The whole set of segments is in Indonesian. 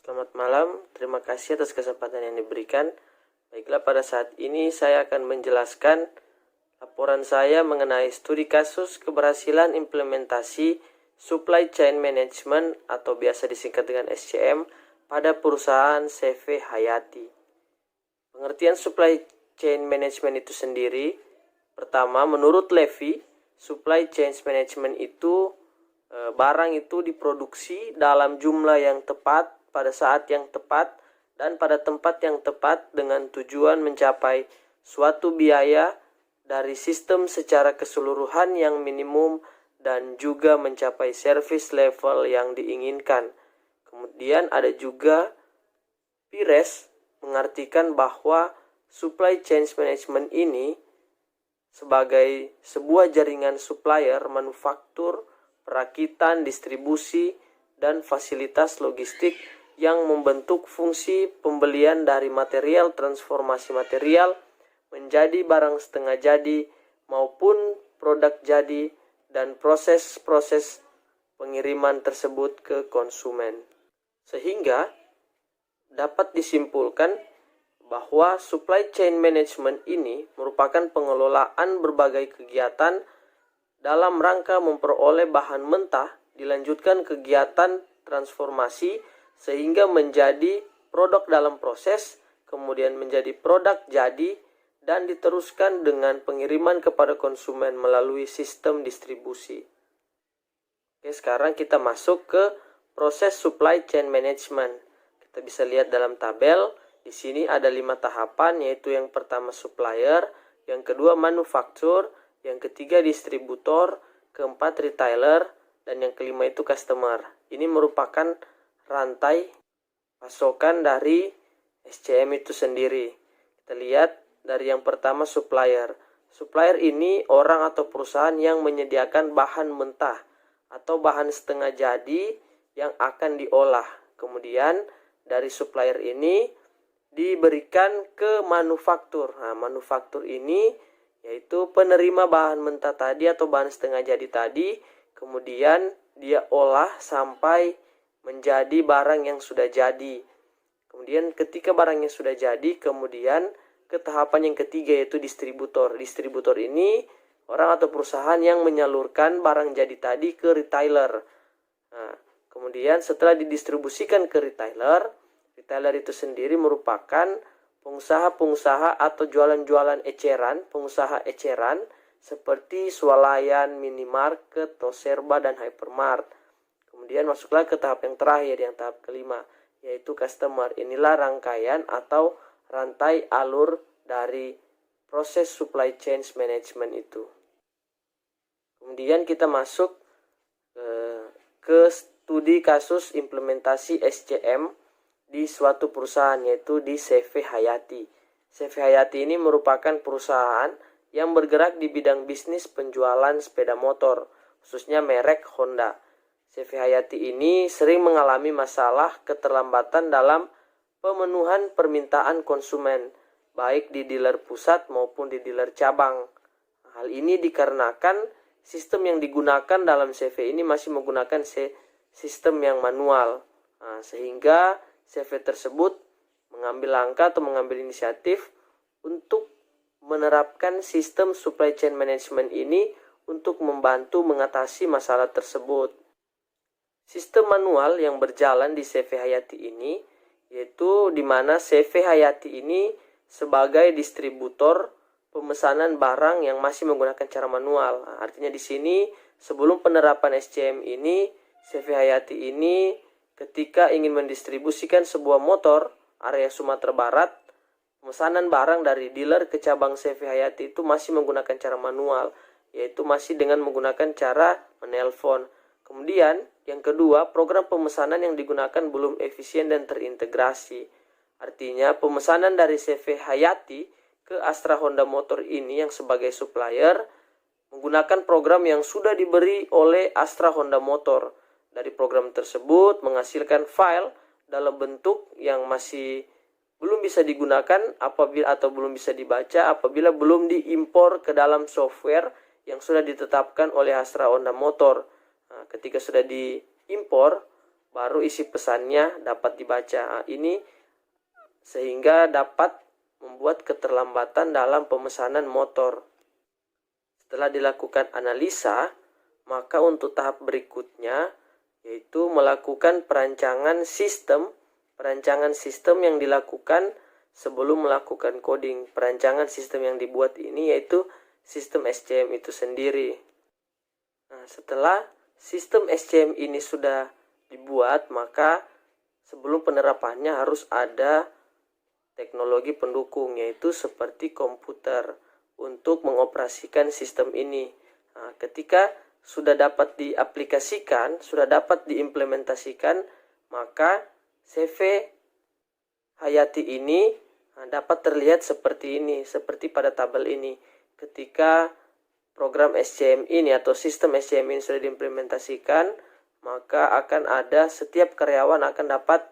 Selamat malam, terima kasih atas kesempatan yang diberikan. Baiklah, pada saat ini saya akan menjelaskan laporan saya mengenai studi kasus keberhasilan implementasi Supply Chain Management atau biasa disingkat dengan SCM pada perusahaan CV Hayati. Pengertian Supply Chain Management itu sendiri, pertama, menurut Levy, Supply Chain Management itu barang itu diproduksi dalam jumlah yang tepat, pada saat yang tepat, dan pada tempat yang tepat dengan tujuan mencapai suatu biaya dari sistem secara keseluruhan yang minimum dan juga mencapai service level yang diinginkan. Kemudian ada juga PIRES, mengartikan bahwa supply chain management ini sebagai sebuah jaringan supplier, manufaktur, perakitan, distribusi, dan fasilitas logistik yang membentuk fungsi pembelian dari material, transformasi material menjadi barang setengah jadi maupun produk jadi, dan proses-proses pengiriman tersebut ke konsumen. Sehingga dapat disimpulkan bahwa supply chain management ini merupakan pengelolaan berbagai kegiatan dalam rangka memperoleh bahan mentah, dilanjutkan kegiatan transformasi sehingga menjadi produk dalam proses, kemudian menjadi produk jadi, dan diteruskan dengan pengiriman kepada konsumen melalui sistem distribusi. Oke, sekarang kita masuk ke proses supply chain management. Kita bisa lihat dalam tabel, di sini ada 5 tahapan, yaitu yang pertama supplier, yang kedua manufaktur, yang ketiga distributor, keempat retailer, dan yang kelima itu customer. Ini merupakan rantai pasokan dari SCM itu sendiri. Kita lihat dari yang pertama supplier. Supplier ini orang atau perusahaan yang menyediakan bahan mentah atau bahan setengah jadi yang akan diolah. Kemudian dari supplier ini diberikan ke manufaktur. Nah, manufaktur ini yaitu penerima bahan mentah tadi atau bahan setengah jadi tadi, kemudian dia olah sampai menjadi barang yang sudah jadi. Kemudian ketika barangnya sudah jadi, kemudian ke tahapan yang ketiga yaitu distributor. Distributor ini orang atau perusahaan yang menyalurkan barang jadi tadi ke retailer. Nah, kemudian setelah didistribusikan ke retailer, retailer itu sendiri merupakan pengusaha-pengusaha atau jualan-jualan eceran, pengusaha eceran seperti swalayan, minimarket, toserba, dan hypermart. Kemudian masuklah ke tahap yang terakhir, yang tahap kelima, yaitu customer. Inilah rangkaian atau rantai alur dari proses supply chain management itu. Kemudian kita masuk ke studi kasus implementasi SCM di suatu perusahaan, yaitu di CV Hayati. CV Hayati ini merupakan perusahaan yang bergerak di bidang bisnis penjualan sepeda motor, khususnya merek Honda. CV Hayati ini sering mengalami masalah keterlambatan dalam pemenuhan permintaan konsumen, baik di dealer pusat maupun di dealer cabang. Hal ini dikarenakan sistem yang digunakan dalam CV ini masih menggunakan sistem yang manual. Nah, sehingga CV tersebut mengambil langkah atau mengambil inisiatif untuk menerapkan sistem supply chain management ini untuk membantu mengatasi masalah tersebut. Sistem manual yang berjalan di CV Hayati ini, yaitu di mana CV Hayati ini sebagai distributor pemesanan barang yang masih menggunakan cara manual. Nah, artinya di sini sebelum penerapan SCM ini, CV Hayati ini ketika ingin mendistribusikan sebuah motor area Sumatera Barat, pemesanan barang dari dealer ke cabang CV Hayati itu masih menggunakan cara manual, yaitu masih dengan menggunakan cara menelpon. Kemudian yang kedua, program pemesanan yang digunakan belum efisien dan terintegrasi. Artinya pemesanan dari CV Hayati ke Astra Honda Motor ini yang sebagai supplier menggunakan program yang sudah diberi oleh Astra Honda Motor. Dari program tersebut menghasilkan file dalam bentuk yang masih belum bisa digunakan apabila atau belum bisa dibaca apabila belum diimpor ke dalam software yang sudah ditetapkan oleh Astra Honda Motor. Nah, ketika sudah diimpor, baru isi pesannya dapat dibaca. Ini sehingga dapat membuat keterlambatan dalam pemesanan motor. Setelah dilakukan analisa, maka untuk tahap berikutnya yaitu melakukan perancangan sistem yang dilakukan sebelum melakukan coding. Perancangan sistem yang dibuat ini yaitu sistem SCM itu sendiri. Nah, setelah sistem SCM ini sudah dibuat, maka sebelum penerapannya harus ada teknologi pendukung, yaitu seperti komputer untuk mengoperasikan sistem ini. Nah, ketika sudah dapat diaplikasikan, sudah dapat diimplementasikan, maka CV Hayati ini dapat terlihat seperti ini, seperti pada tabel ini. Ketika program SCM ini atau sistem SCM ini sudah diimplementasikan, maka akan ada setiap karyawan akan dapat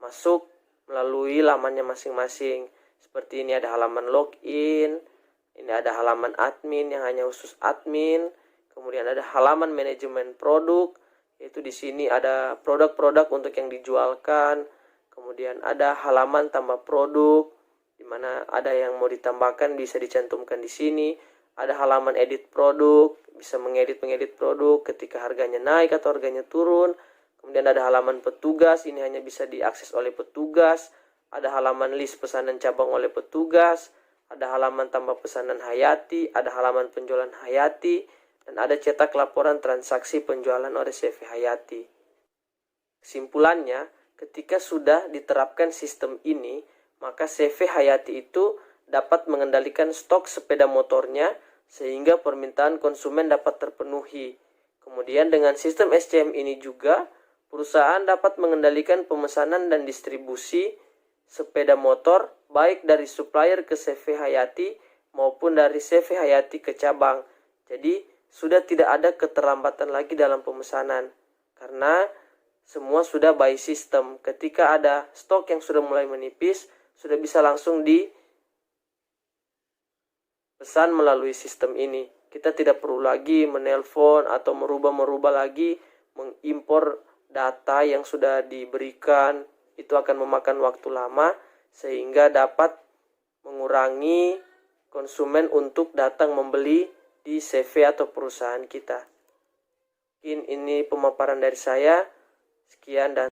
masuk melalui lamannya masing-masing. Seperti ini ada halaman login, ini ada halaman admin yang hanya khusus admin, kemudian ada halaman manajemen produk, yaitu di sini ada produk-produk untuk yang dijualkan, kemudian ada halaman tambah produk, di mana ada yang mau ditambahkan bisa dicantumkan di sini. Ada halaman edit produk, bisa mengedit produk ketika harganya naik atau harganya turun. Kemudian ada halaman petugas, ini hanya bisa diakses oleh petugas. Ada halaman list pesanan cabang oleh petugas. Ada halaman tambah pesanan Hayati, ada halaman penjualan Hayati, dan ada cetak laporan transaksi penjualan oleh CV Hayati. Kesimpulannya, ketika sudah diterapkan sistem ini, maka CV Hayati itu dapat mengendalikan stok sepeda motornya sehingga permintaan konsumen dapat terpenuhi. Kemudian dengan sistem SCM ini juga, perusahaan dapat mengendalikan pemesanan dan distribusi sepeda motor baik dari supplier ke CV Hayati maupun dari CV Hayati ke cabang. Jadi sudah tidak ada keterlambatan lagi dalam pemesanan karena semua sudah by system. Ketika ada stok yang sudah mulai menipis, sudah bisa langsung dipesan melalui sistem ini. Kita tidak perlu lagi menelpon atau merubah lagi, mengimpor data yang sudah diberikan. Itu akan memakan waktu lama sehingga dapat mengurangi konsumen untuk datang membeli di CV atau perusahaan kita. Mungkin ini pemaparan dari saya. Sekian dan